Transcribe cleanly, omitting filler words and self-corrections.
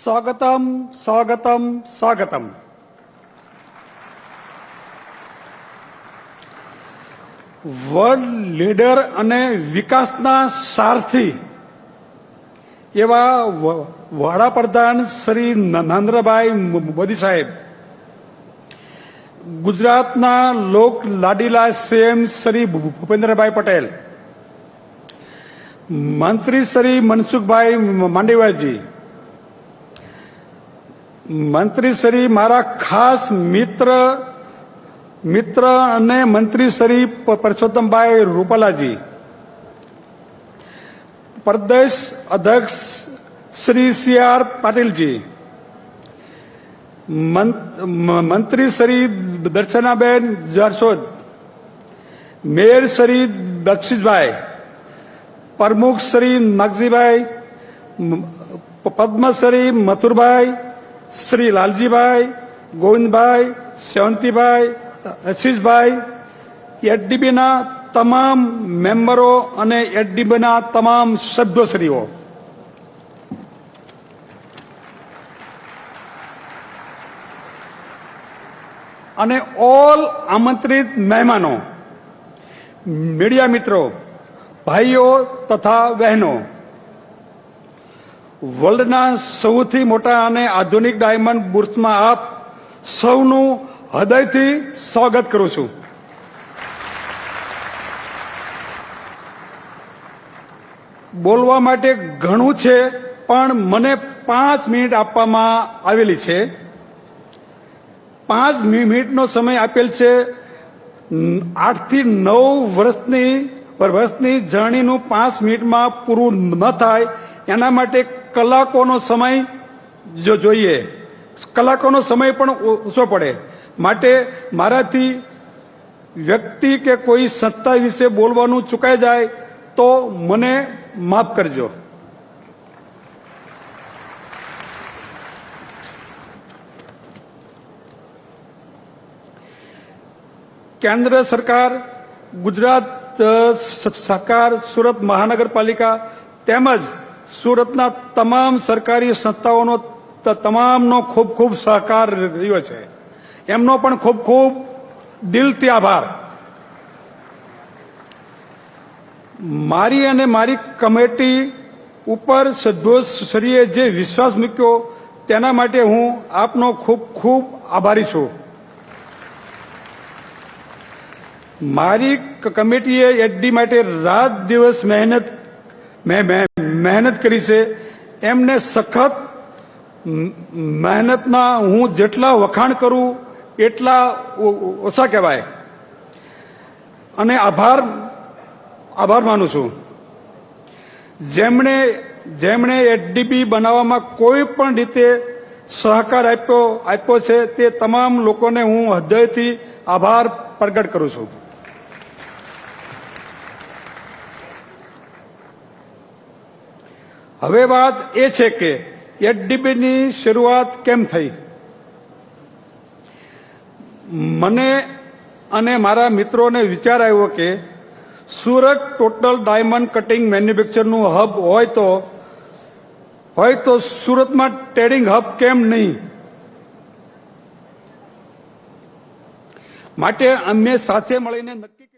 સ્વાગતમ સ્વાગતમ સ્વાગતમ. World leader અને વિકાસના સારથી એવા વડાપ્રધાન શ્રી નરેન્દ્રભાઈ મોદી સાહેબ, ગુજરાતના લોક લાડીલા સીએમ શ્રી ભૂપેન્દ્રભાઈ પટેલ, મંત્રી શ્રી મનસુખભાઈ માંડવિયાજી, મંત્રી શ્રી મારા ખાસ મિત્ર અને મંત્રી શ્રી પરસોત્તમભાઈ રૂપાલાજી, પ્રદેશ અધ્યક્ષ શ્રી સી.આર. પાટીલજી, મંત્રી શ્રી દર્શનાબેન જારસોદ, મેયર શ્રી દક્ષિશભાઈ, પ્રમુખ શ્રી નાગજીભાઈ, પદ્મશ્રી મથુરભાઈ, શ્રી લાલજીભાઈ, ગોવિંદભાઈ, સેવંતીભાઈ, આશીષભાઈ, એડીબીના તમામ મેમ્બરો અને એડીબીના તમામ સભ્યશ્રીઓ, અને ઓલ આમંત્રિત મહેમાનો, મીડિયા મિત્રો, ભાઈઓ તથા બહેનો, વર્લ્ડના સૌથી મોટા અને આધુનિક ડાયમંડ બુર્સમાં આપ સૌનું હૃદયથી સ્વાગત કરું છું. બોલવા માટે ઘણું છે, પણ મને 5 મિનિટ આપવામાં આવેલી છે. 5 મિનિટનો સમય આપેલ છે. 8 થી 9 વર્ષની જર્નીનું 5 મિનિટમાં પૂરું ન થાય, એના માટે કલાકોનો સમય જોઈએ. કલાકોનો સમય પણ ઓછો પડે. માટે મારાથી વ્યક્તિ કે કોઈ સંસ્થા વિશે બોલવાનું ચૂકાઈ જાય તો મને માફ કરજો. કેન્દ્ર સરકાર, ગુજરાત સરકાર, સુરત મહાનગરપાલિકા તેમજ સુરતના તમામ સરકારી સંસ્થાઓનો તમામનો ખૂબ ખૂબ સહકાર રહ્યો છે. એમનો પણ ખૂબ ખૂબ દિલથી આભાર. મારી અને મારી કમિટી ઉપર સભ્યોશ્રીએ જે વિશ્વાસ મૂક્યો તેના માટે હું આપનો ખૂબ ખૂબ આભારી છું. મારી કમિટીએ એડી માટે રાત દિવસ મહેનત કરી છે. એમને સખત મહેનતના હું જેટલા વખાણ કરું એટલા ઓછા કહેવાય, અને આભાર માનું છું. જેમણે એડીબી બનાવવામાં કોઈ પણ રીતે સહકાર આપ્યો છે તે તમામ લોકોને હું હૃદયથી આભાર પ્રગટ કરું છું. હવે વાત એ છે કે એડીબીની શરૂઆત કેમ થઈ. મને અને મારા મિત્રોને વિચાર આવ્યો કે સુરત ટોટલ ડાયમંડ કટિંગ મેન્યુફેક્ચરનું હબ હોય તો સુરતમાં ટ્રેડિંગ હબ કેમ નહીં. માટે અમે સાથે મળીને નક્કી